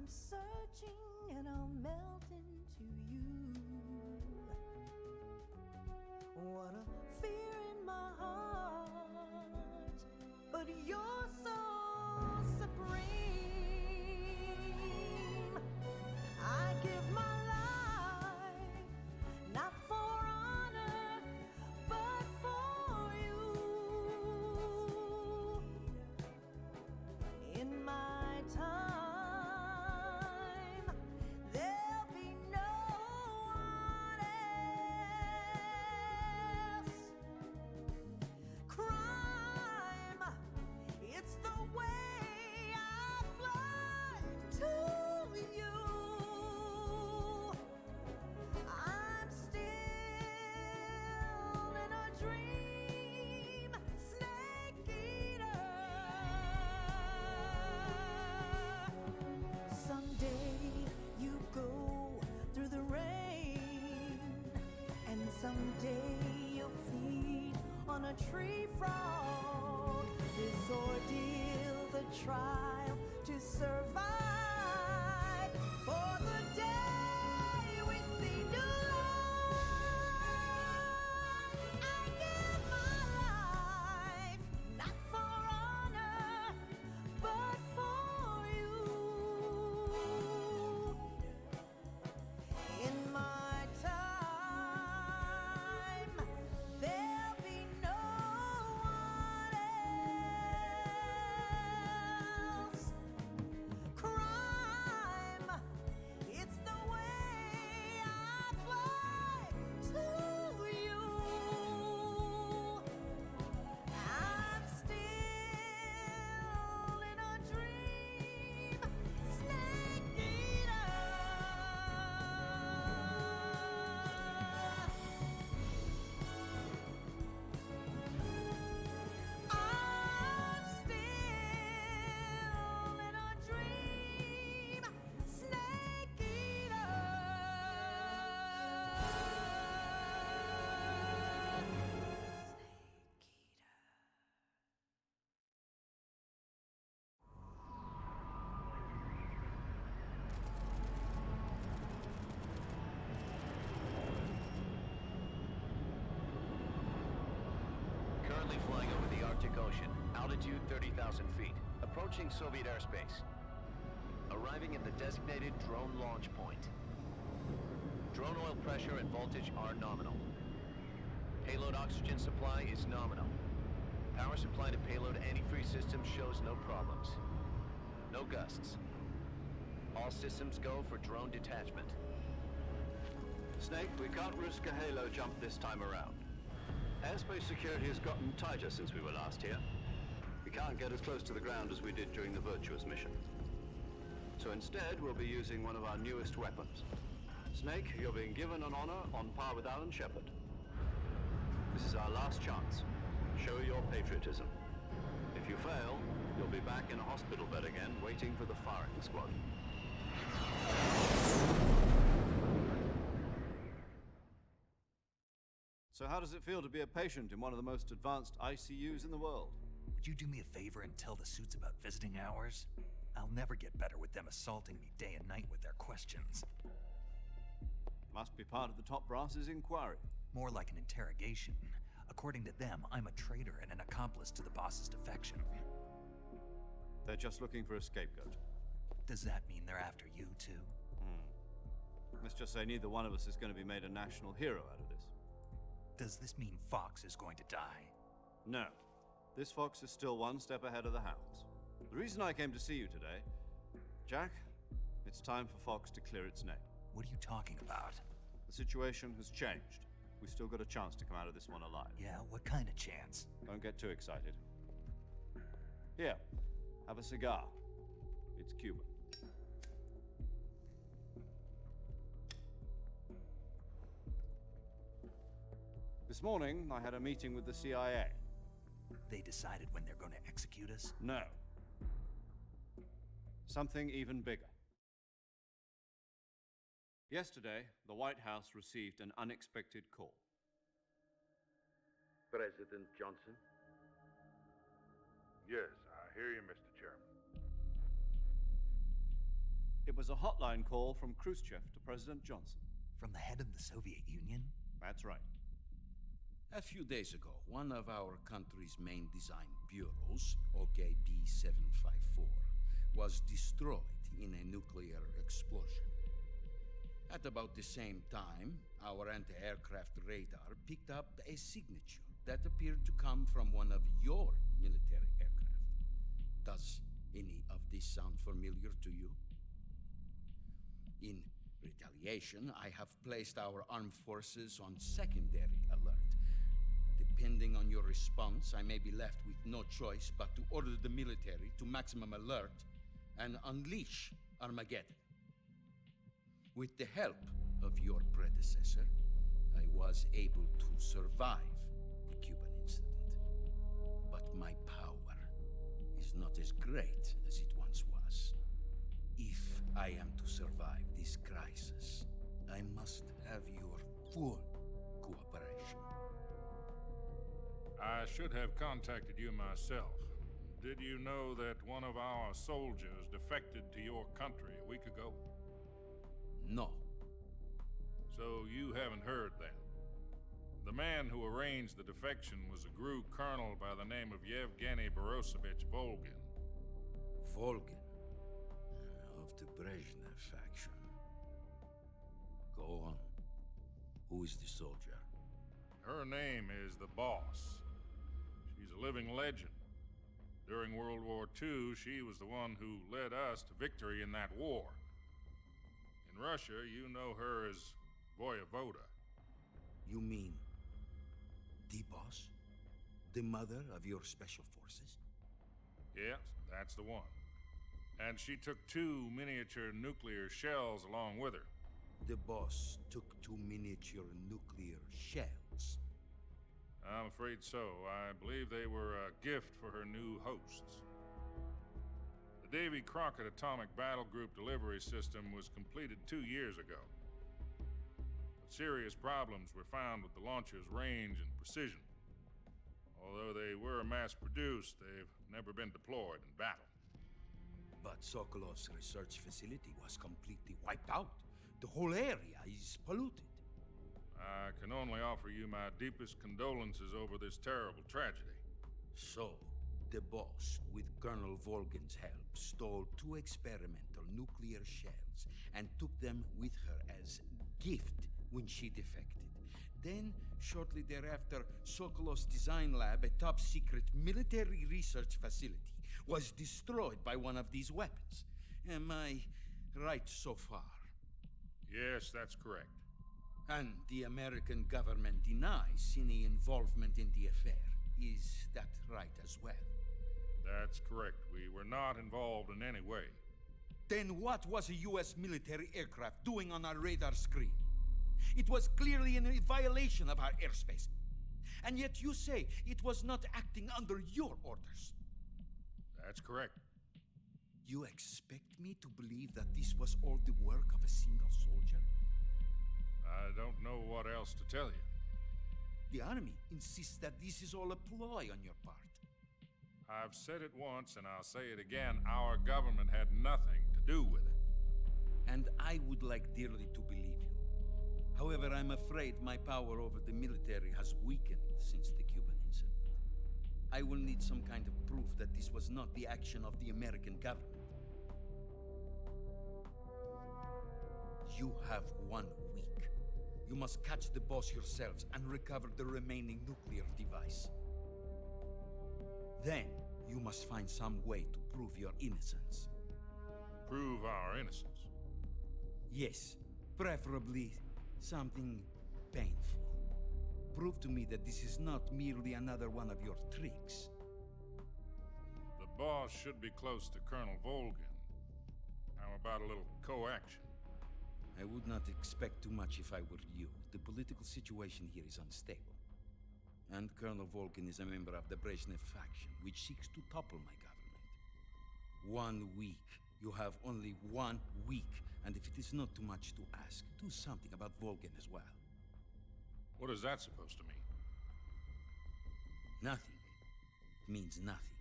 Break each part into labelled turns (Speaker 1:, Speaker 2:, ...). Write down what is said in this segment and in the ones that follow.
Speaker 1: I'm searching and I'll melt into you. What a fear in my heart, but you're so supreme. I give my life, not for honor, but for you. In my time, there'll be no one else. Crime, it's the way I fly to you. I'm still in a dream, snake eater. Someday you go through the rain, and someday you'll feed on a tree frog. This ordeal, the trial to survive for the day we see new light. I give my life, not for honor, but for you. In my time, there'll be no one else. Crime, it's the way I fly to you. I'm still in a dream, snake eater. I'm still in a dream, snake eater.
Speaker 2: Currently flying over the Arctic Ocean, altitude 30,000 feet, approaching Soviet airspace. Arriving at the designated drone launch point. Drone oil pressure and voltage are nominal. Payload oxygen supply is nominal. Power supply to payload antifreeze system shows no problems. No gusts. All systems go for drone detachment.
Speaker 3: Snake, we can't risk a halo jump this time around. Airspace security has gotten tighter since we were last here. We can't get as close to the ground as we did during the Virtuous mission. So instead, we'll be using one of our newest weapons. Snake, you're being given an honor on par with Alan Shepard. This is our last chance. Show your patriotism. If you fail, you'll be back in a hospital bed again, waiting for the firing squad.
Speaker 4: So how does it feel to be a patient in one of the most advanced ICUs in the world?
Speaker 5: Would you do me a favor and tell the suits about visiting hours? I'll never get better with them assaulting me day and night with their questions.
Speaker 4: Must be part of the top brass's inquiry.
Speaker 5: More like an interrogation. According to them, I'm a traitor and an accomplice to the boss's defection.
Speaker 4: They're just looking for a scapegoat.
Speaker 5: Does that mean they're after you too?
Speaker 4: Let's just say neither one of us is going to be made a national hero out of this.
Speaker 5: Does this mean Fox is going to die?
Speaker 4: No. This fox is still one step ahead of the hounds. The reason I came to see you today, Jack, it's time for Fox to clear its name.
Speaker 5: What are you talking about?
Speaker 4: The situation has changed. We've still got a chance to come out of this one alive.
Speaker 5: Yeah, what kind of chance?
Speaker 4: Don't get too excited. Here, have a cigar. It's Cuban. This morning, I had a meeting with the CIA.
Speaker 5: They decided when they're going to execute us?
Speaker 4: No. Something even bigger. Yesterday, the White House received an unexpected call.
Speaker 6: President Johnson?
Speaker 7: Yes, I hear you, Mr. Chairman.
Speaker 4: It was a hotline call from Khrushchev to President Johnson.
Speaker 5: From the head of the Soviet Union?
Speaker 4: That's right.
Speaker 6: A few days ago, one of our country's main design bureaus, OKB 754, was destroyed in a nuclear explosion. At about the same time, our anti-aircraft radar picked up a signature that appeared to come from one of your military aircraft. Does any of this sound familiar to you? In retaliation, I have placed our armed forces on secondary alert. Depending on your response, I may be left with no choice but to order the military to maximum alert and unleash Armageddon. With the help of your predecessor, I was able to survive the Cuban incident. But my power is not as great as it once was. If I am to survive this crisis, I must have your full cooperation.
Speaker 7: I should have contacted you myself. Did you know that one of our soldiers defected to your country a week ago?
Speaker 6: No.
Speaker 7: So you haven't heard then. The man who arranged the defection was a GRU colonel by the name of Yevgeny Borosovich Volgin.
Speaker 6: Volgin, of the Brezhnev faction. Go on. Who is the soldier?
Speaker 7: Her name is the Boss. She's a living legend. During World War II, she was the one who led us to victory in that war. In Russia, you know her as Voyevoda.
Speaker 6: You mean the boss? The mother of your special forces?
Speaker 7: Yes, that's the one. And she took 2 miniature nuclear shells along with her.
Speaker 6: The boss took 2 miniature nuclear shells.
Speaker 7: I'm afraid so. I believe they were a gift for her new hosts. The Davy Crockett Atomic Battle Group delivery system was completed 2 years ago. But serious problems were found with the launcher's range and precision. Although they were mass-produced, they've never been deployed in battle.
Speaker 6: But Sokolov's research facility was completely wiped out. The whole area is polluted.
Speaker 7: I can only offer you my deepest condolences over this terrible tragedy.
Speaker 6: So, the boss, with Colonel Volgin's help, stole 2 experimental nuclear shells and took them with her as gift when she defected. Then, shortly thereafter, Sokolov's design lab, a top-secret military research facility, was destroyed by one of these weapons. Am I right so far?
Speaker 7: Yes, that's correct.
Speaker 6: And the American government denies any involvement in the affair. Is that right as well?
Speaker 7: That's correct. We were not involved in any way.
Speaker 6: Then what was a U.S. military aircraft doing on our radar screen? It was clearly in violation of our airspace. And yet you say it was not acting under your orders.
Speaker 7: That's correct.
Speaker 6: You expect me to believe that this was all the work of a single soldier?
Speaker 7: I don't know what else to tell you.
Speaker 6: The Army insists that this is all a ploy on your part.
Speaker 7: I've said it once and I'll say it again. Our government had nothing to do with it.
Speaker 6: And I would like dearly to believe you. However, I'm afraid my power over the military has weakened since the Cuban incident. I will need some kind of proof that this was not the action of the American government. You have 1 week. You must catch the boss yourselves and recover the remaining nuclear device. Then, you must find some way to prove your innocence.
Speaker 7: Prove our innocence.
Speaker 6: Yes, preferably something painful. Prove to me that this is not merely another one of your tricks.
Speaker 7: The boss should be close to Colonel Volgin. How about a little co-action?
Speaker 6: I would not expect too much if I were you. The political situation here is unstable. And Colonel Volgin is a member of the Brezhnev faction, which seeks to topple my government. 1 week. You have only 1 week. And if it is not too much to ask, do something about Volgin as well.
Speaker 7: What is that supposed to mean?
Speaker 6: Nothing. It means nothing.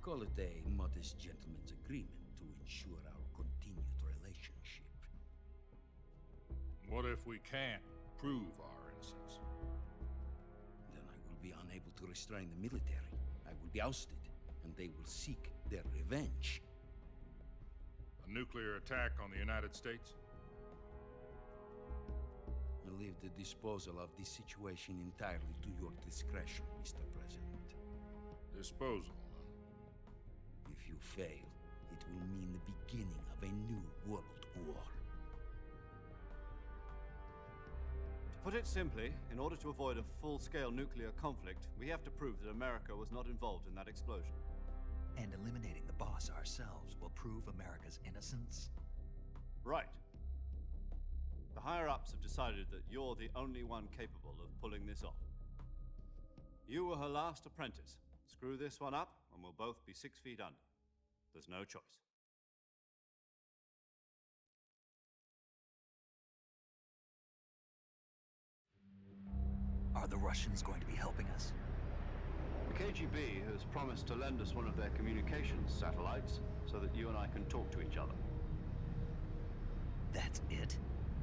Speaker 6: Call it a modest gentleman's agreement to ensure our
Speaker 5: continued relationship.
Speaker 7: What if we can't prove our innocence?
Speaker 6: Then I will be unable to restrain the military. I will be ousted, and they will seek their revenge.
Speaker 7: A nuclear attack on the United States?
Speaker 6: I leave the disposal of this situation entirely to your discretion, Mr. President.
Speaker 7: Disposal,
Speaker 6: If you fail, it will mean the beginning of a new world war.
Speaker 4: To put it simply, in order to avoid a full-scale nuclear conflict, we have to prove that America was not involved in that explosion.
Speaker 5: And eliminating the boss ourselves will prove America's innocence?
Speaker 4: Right. The higher-ups have decided that you're the only one capable of pulling this off. You were her last apprentice. Screw this one up, and we'll both be 6 feet under. There's no choice.
Speaker 5: Are the Russians going to be helping us?
Speaker 3: The KGB has promised to lend us one of their communications satellites so that you and I can talk to each other.
Speaker 5: That's it?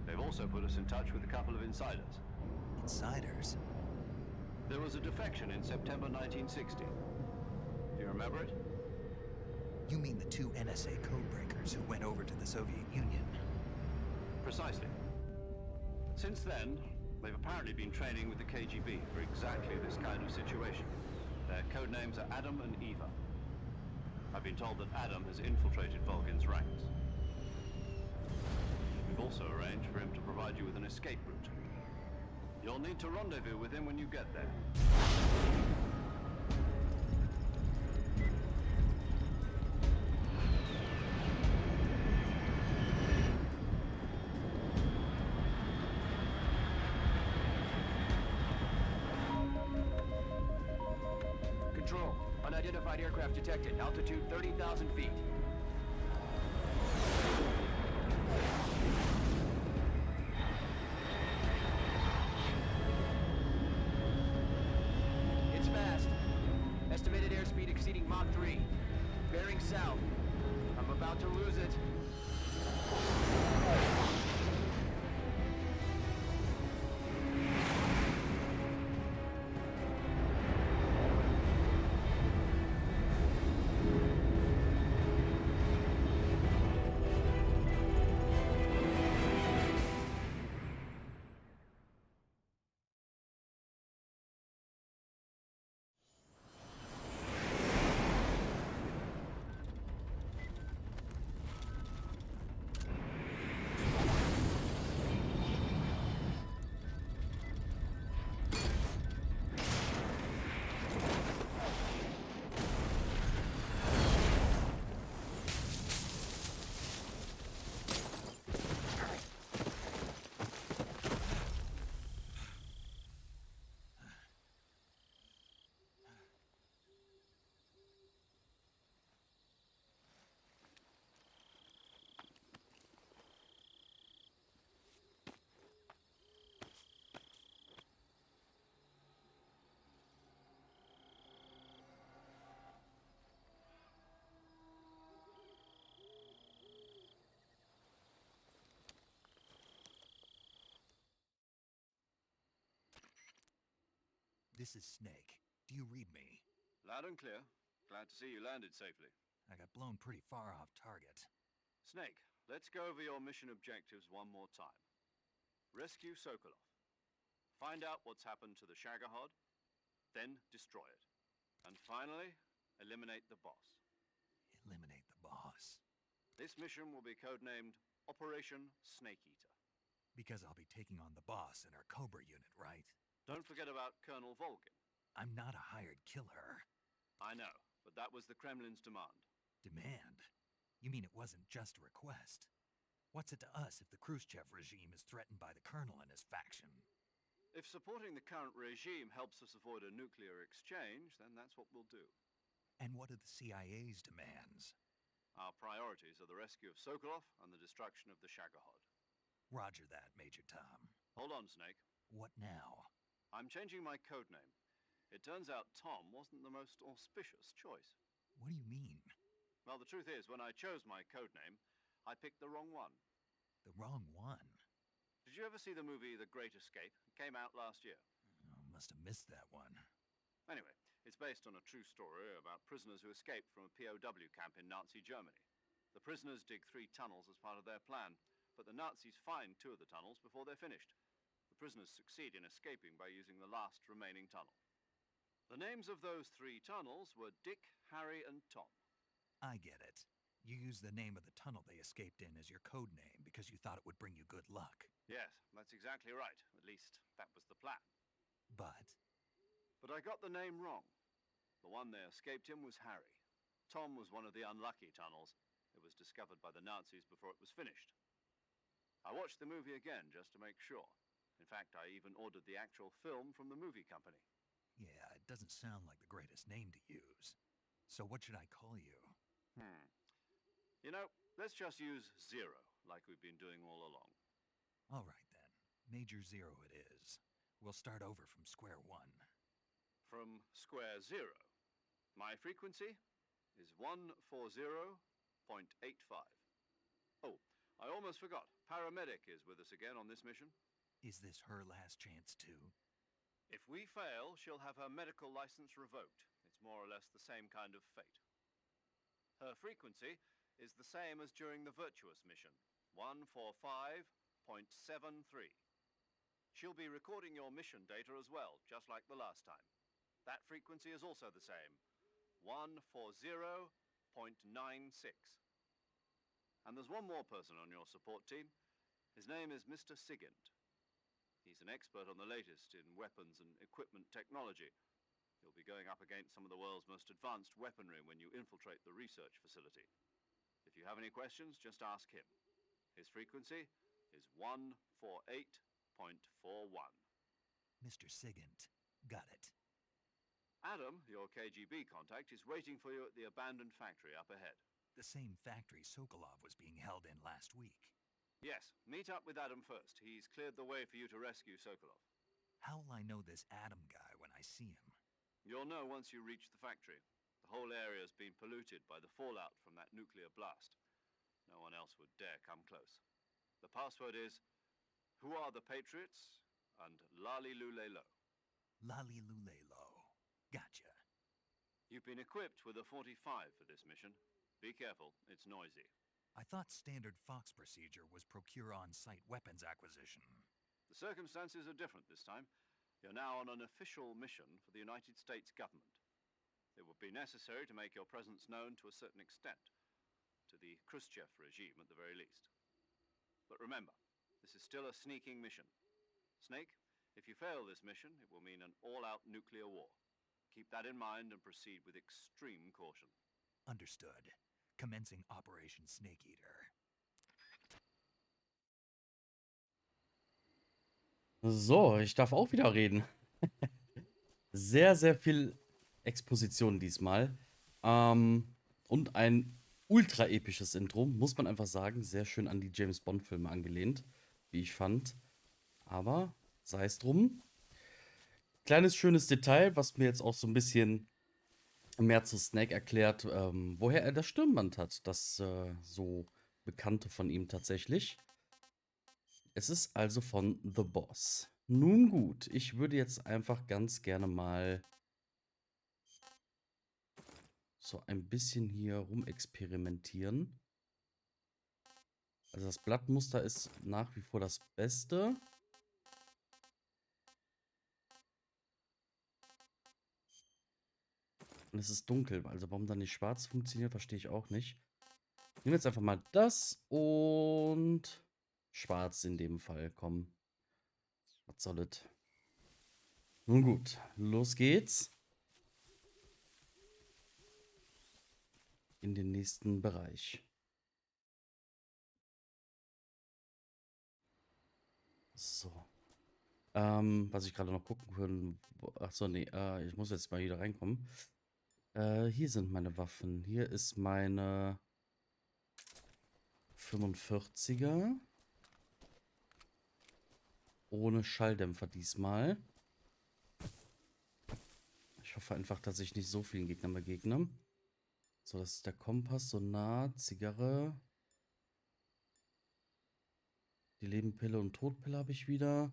Speaker 3: They've also put us in touch with a couple of insiders.
Speaker 5: Insiders?
Speaker 3: There was a defection in September 1960. Do you remember it?
Speaker 5: You mean the 2 NSA codebreakers who went over to the Soviet Union?
Speaker 3: Precisely. Since then, they've apparently been training with the KGB for exactly this kind of situation. Their code names are Adam and Eva. I've been told that Adam has infiltrated Volgin's ranks. We've also arranged for him to provide you with an escape route. You'll need to rendezvous with him when you get there.
Speaker 8: Control, unidentified aircraft detected, altitude 30,000 feet. It's fast. Estimated airspeed exceeding Mach 3. Bearing south. I'm about to lose it.
Speaker 5: This is Snake. Do you read me?
Speaker 4: Loud and clear. Glad to see you landed safely.
Speaker 5: I got blown pretty far off target.
Speaker 4: Snake, let's go over your mission objectives one more time. Rescue Sokolov. Find out what's happened to the Shagohod, then destroy it. And finally, eliminate the boss.
Speaker 5: Eliminate the boss.
Speaker 4: This mission will be codenamed Operation Snake Eater.
Speaker 5: Because I'll be taking on the boss in our Cobra unit, right?
Speaker 4: Don't forget about Colonel Volgin.
Speaker 5: I'm not a hired killer.
Speaker 4: I know, but that was the Kremlin's demand.
Speaker 5: Demand? You mean it wasn't just a request? What's it to us if the Khrushchev regime is threatened by the colonel and his faction?
Speaker 4: If supporting the current regime helps us avoid a nuclear exchange, then that's what we'll do.
Speaker 5: And what are the CIA's demands?
Speaker 4: Our priorities are the rescue of Sokolov and the destruction of the Shagohod.
Speaker 5: Roger that, Major Tom.
Speaker 4: Hold on, Snake.
Speaker 5: What now?
Speaker 4: I'm changing my codename. It turns out Tom wasn't the most auspicious choice.
Speaker 5: What do you mean?
Speaker 4: Well, the truth is, when I chose my codename, I picked the wrong one.
Speaker 5: The wrong one?
Speaker 4: Did you ever see the movie The Great Escape? It came out last year.
Speaker 5: Oh, must have missed that one.
Speaker 4: Anyway, it's based on a true story about prisoners who escaped from a POW camp in Nazi Germany. The prisoners dig 3 tunnels as part of their plan, but the Nazis find 2 of the tunnels before they're finished. The prisoners succeed in escaping by using the last remaining tunnel. The names of those 3 tunnels were Dick, Harry, and Tom.
Speaker 5: I get it. You used the name of the tunnel they escaped in as your code name because you thought it would bring you good luck.
Speaker 4: Yes, that's exactly right. At least, that was the plan.
Speaker 5: But
Speaker 4: But I got the name wrong. The one they escaped in was Harry. Tom was one of the unlucky tunnels. It was discovered by the Nazis before it was finished. I watched the movie again just to make sure. In fact, I even ordered the actual film from the movie company.
Speaker 5: yeah, it doesn't sound like the greatest name to use. So what should I call you?
Speaker 4: You know, let's just use Zero, like we've been doing all along.
Speaker 5: All right then. Major Zero it is. We'll start over from square one.
Speaker 4: From square 0. My frequency is 140.85. Oh, I almost forgot. Paramedic is with us again on this mission.
Speaker 5: Is this her last chance too?
Speaker 4: If we fail, she'll have her medical license revoked. It's more or less the same kind of fate. Her frequency is the same as during the Virtuous mission, 145.73. She'll be recording your mission data as well, just like the last time. That frequency is also the same, 140.96. And there's one more person on your support team. His name is Mr. Sigint. He's an expert on the latest in weapons and equipment technology. You'll be going up against some of the world's most advanced weaponry when you infiltrate the research facility. If you have any questions, just ask him. His frequency is 148.41.
Speaker 5: Mr. Sigint. Got it.
Speaker 4: Adam, your KGB contact, is waiting for you at the abandoned factory up ahead.
Speaker 5: The same factory Sokolov was being held in last week.
Speaker 4: Yes, meet up with Adam first. He's cleared the way for you to rescue Sokolov.
Speaker 5: How will I know this Adam guy when I see him?
Speaker 4: You'll know once you reach the factory. The whole area's been polluted by the fallout from that nuclear blast. No one else would dare come close. The password is, "Who are the Patriots?" and "Lali Lule Lo."
Speaker 5: Lali Lule Lo. Gotcha.
Speaker 4: You've been equipped with a 45 for this mission. Be careful, it's noisy.
Speaker 5: I thought standard Fox procedure was procure on-site weapons acquisition.
Speaker 4: The circumstances are different this time. You're now on an official mission for the United States government. It would be necessary to make your presence known to a certain extent, to the Khrushchev regime at the very least. But remember, this is still a sneaking mission. Snake, if you fail this mission, it will mean an all-out nuclear war. Keep that in mind and proceed with extreme caution.
Speaker 5: Understood. Commencing Operation Snake Eater.
Speaker 9: So, ich darf auch wieder reden. Sehr, sehr viel Exposition diesmal. Und ein ultra episches Intro, muss man einfach sagen. Sehr schön an die James-Bond-Filme angelehnt, wie ich fand. Aber sei es drum. Kleines schönes Detail, was mir jetzt auch so ein bisschen mehr zu Snake erklärt, woher er das Stirnband hat. Das so Bekannte von ihm tatsächlich. Es ist also von The Boss. Nun gut, ich würde jetzt einfach ganz gerne mal so ein bisschen hier rumexperimentieren. Also das Blattmuster ist nach wie vor das Beste. Und es ist dunkel, also warum dann nicht schwarz funktioniert, verstehe ich auch nicht. Ich nehme jetzt einfach mal das und schwarz in dem Fall, komm. Was soll das? Nun gut, los geht's. In den nächsten Bereich. So. Was ich gerade noch gucken können. Achso, nee, ich muss jetzt mal wieder reinkommen. Hier sind meine Waffen. Hier ist meine 45er. Ohne Schalldämpfer diesmal. Ich hoffe einfach, dass ich nicht so vielen Gegnern begegne. So, das ist der Kompass, so nah, Zigarre. Die Lebenpille und Todpille habe ich wieder.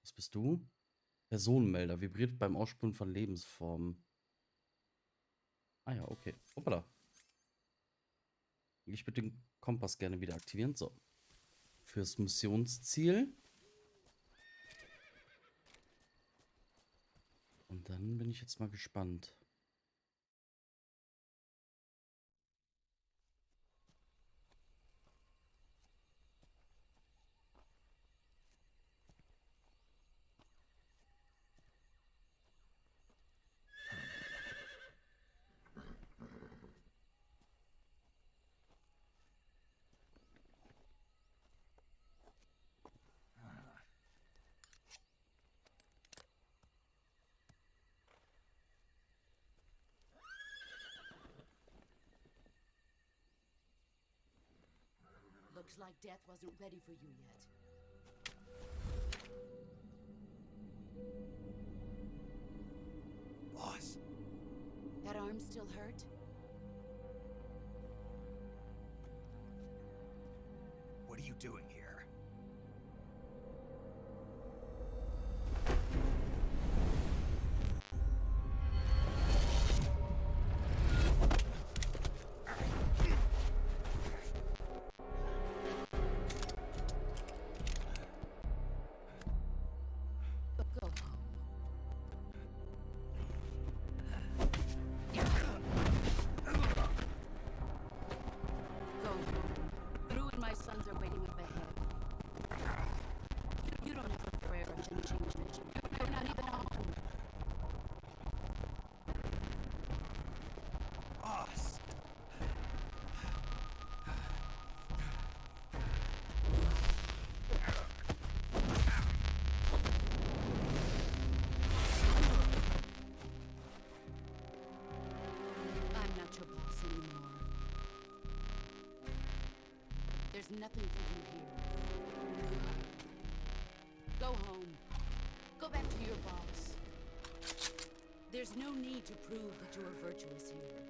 Speaker 9: Was bist du? Personenmelder. Vibriert beim Ausspulen von Lebensformen. Ah ja, okay. Hoppala. Ich würde den Kompass gerne wieder aktivieren. So. Fürs Missionsziel. Und dann bin ich jetzt mal gespannt.
Speaker 10: Looks like death wasn't ready for you yet.
Speaker 5: Boss.
Speaker 10: That arm still hurt?
Speaker 5: What are you doing here?
Speaker 10: Go home. Go home. Drew and my sons are waiting up ahead. You don't have a prayer of change mission. You're not even home.
Speaker 5: Boss.
Speaker 10: I'm not your boss anymore. There's nothing for you here. Go home. Go back to your boss. There's no need to prove that you are virtuous here.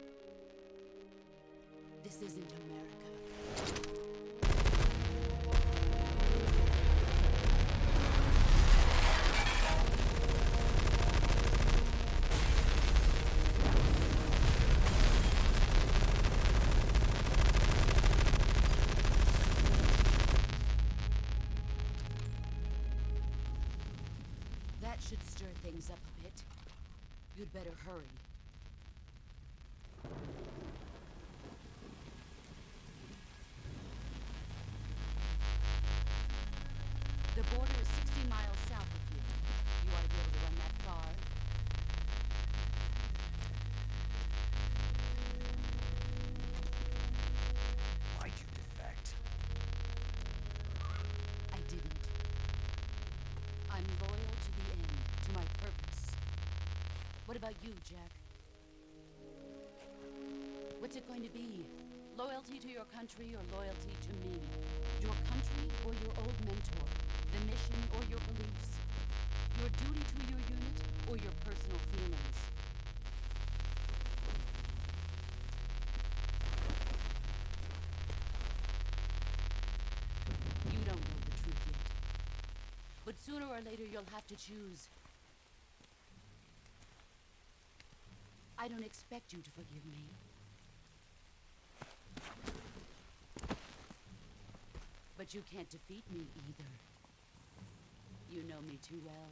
Speaker 10: This isn't America. That should stir things up a bit. You'd better hurry. The border is 60 miles south of here. You ought to be able to run that far.
Speaker 5: Why'd you defect?
Speaker 10: I didn't. I'm loyal to the end, to my purpose. What about you, Jack? What's it going to be? Loyalty to your country or loyalty to me? Your country or your old mentor? The mission or your beliefs? Your duty to your unit or your personal feelings? You don't know the truth yet. But sooner or later you'll have to choose. I don't expect you to forgive me. But you can't defeat me either. You know me too well.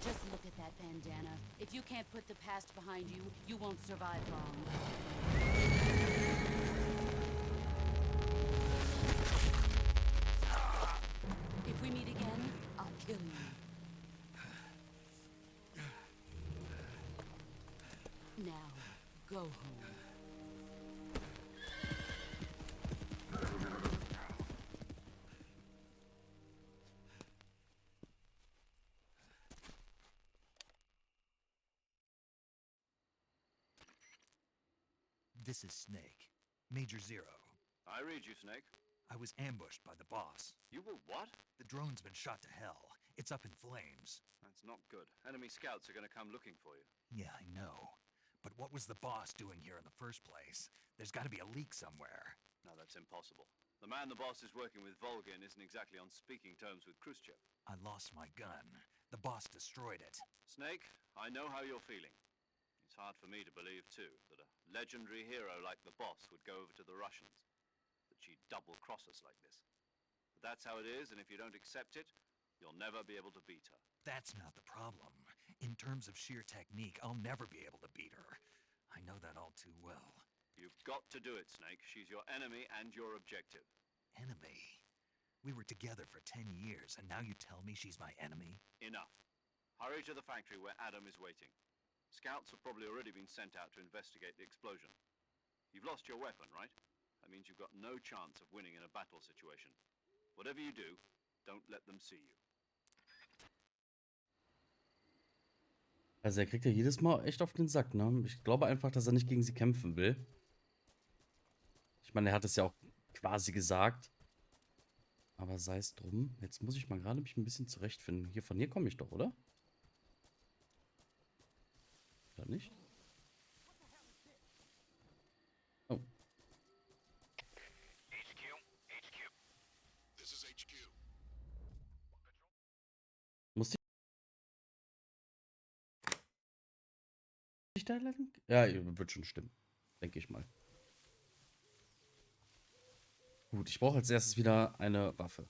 Speaker 10: Just look at that bandana. If you can't put the past behind you, you won't survive long. If we meet again, I'll kill you. Now, go home.
Speaker 5: This is Snake. Major Zero.
Speaker 3: I read you, Snake.
Speaker 5: I was ambushed by the boss.
Speaker 3: You were what?
Speaker 5: The drone's been shot to hell. It's up in flames.
Speaker 3: That's not good. Enemy scouts are going to come looking for you.
Speaker 5: Yeah, I know. But what was the boss doing here in the first place? There's got to be a leak somewhere.
Speaker 3: No, that's impossible. The man the boss is working with, Volgin, isn't exactly on speaking terms with Khrushchev.
Speaker 5: I lost my gun. The boss destroyed it.
Speaker 3: Snake, I know how you're feeling. It's hard for me to believe, too, that a legendary hero like the boss would go over to the Russians. That she'd double-cross us like this. But that's how it is, and if you don't accept it, you'll never be able to beat her.
Speaker 5: That's not the problem. In terms of sheer technique, I'll never be able to beat her. I know that all too well.
Speaker 3: You've got to do it, Snake. She's your enemy and your objective.
Speaker 5: Enemy? We were together for 10 years, and now you tell me she's my enemy?
Speaker 3: Enough. Hurry to the factory where Adam is waiting. Scouts have probably already been sent out to investigate the explosion. You've lost your weapon, right? That means you've got no chance of winning in a battle situation. Whatever you do, don't let them see you.
Speaker 9: Also er kriegt ja jedes Mal echt auf den Sack, ne? Ich glaube einfach, dass er nicht gegen sie kämpfen will. Ich meine, er hat es ja auch quasi gesagt. Aber sei es drum. Jetzt muss ich mal gerade mich ein bisschen zurechtfinden. Von hier komme ich doch, oder? Oder nicht? Oh. Muss ich da lang? Ja, wird schon stimmen. Denke ich mal. Gut, ich brauche als erstes wieder eine Waffe.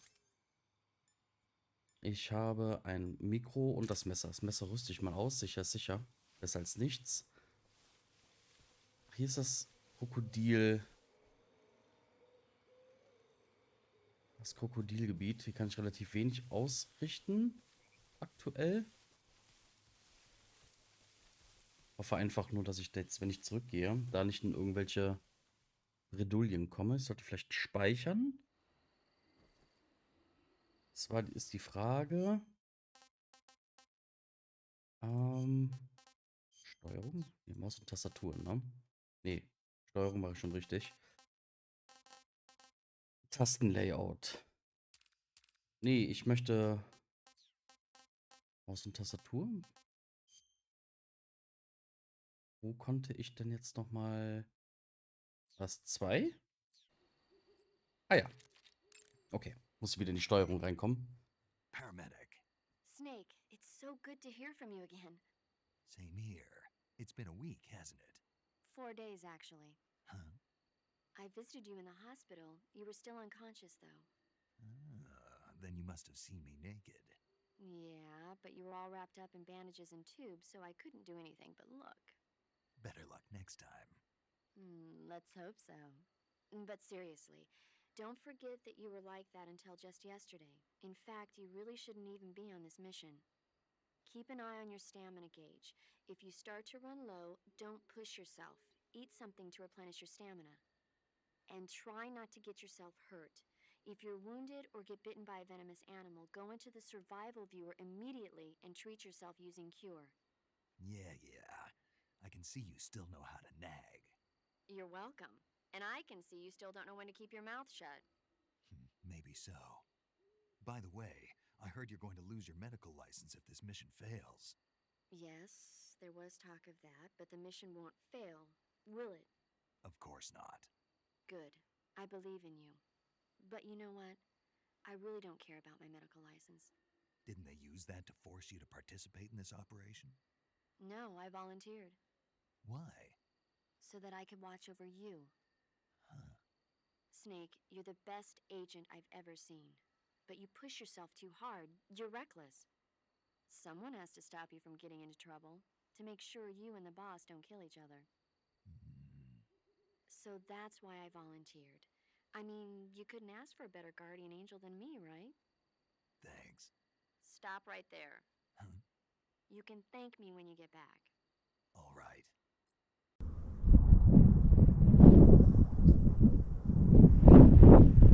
Speaker 9: Ich habe ein Mikro und das Messer. Das Messer rüste ich mal aus. Sicher ist sicher. Besser als nichts. Hier ist das Krokodil. Das Krokodilgebiet. Hier kann ich relativ wenig ausrichten. Aktuell. Ich hoffe einfach nur, dass ich jetzt, wenn ich zurückgehe, da nicht in irgendwelche Bredouillen komme. Ich sollte vielleicht speichern. Zwar ist die Frage. Steuerung? Nee, Maus und Tastatur, ne? Nee, Steuerung mache ich schon richtig. Tastenlayout. Nee, ich möchte Maus und Tastatur. Wo konnte ich denn jetzt nochmal was? 2? Ah ja. Okay, muss wieder in die Steuerung reinkommen.
Speaker 11: Paramedic.
Speaker 12: Snake, it's so good to hear from you again.
Speaker 11: Same here. It's been a week, hasn't it?
Speaker 12: 4 days, actually.
Speaker 11: Huh?
Speaker 12: I visited you in the hospital. You were still unconscious, though.
Speaker 11: Then you must have seen me naked.
Speaker 12: Yeah, but you were all wrapped up in bandages and tubes, so I couldn't do anything but look.
Speaker 11: Better luck next time.
Speaker 12: Let's hope so. But seriously, don't forget that you were like that until just yesterday. In fact, you really shouldn't even be on this mission. Keep an eye on your stamina gauge. If you start to run low, don't push yourself. Eat something to replenish your stamina. And try not to get yourself hurt. If you're wounded or get bitten by a venomous animal, go into the survival viewer immediately and treat yourself using Cure.
Speaker 11: Yeah. I can see you still know how to nag.
Speaker 12: You're welcome. And I can see you still don't know when to keep your mouth shut.
Speaker 11: Maybe so. By the way, I heard you're going to lose your medical license if this mission fails.
Speaker 12: Yes, there was talk of that, but the mission won't fail, will it?
Speaker 11: Of course not.
Speaker 12: Good. I believe in you. But you know what? I really don't care about my medical license.
Speaker 11: Didn't they use that to force you to participate in this operation?
Speaker 12: No, I volunteered.
Speaker 11: Why?
Speaker 12: So that I could watch over you.
Speaker 11: Huh.
Speaker 12: Snake, you're the best agent I've ever seen. But you push yourself too hard. You're reckless. Someone has to stop you from getting into trouble, to make sure you and the boss don't kill each other. So that's why I volunteered. I mean, you couldn't ask for a better guardian angel than me, right?
Speaker 11: Thanks.
Speaker 12: Stop right there.
Speaker 11: Huh?
Speaker 12: You can thank me when you get back.
Speaker 11: All right.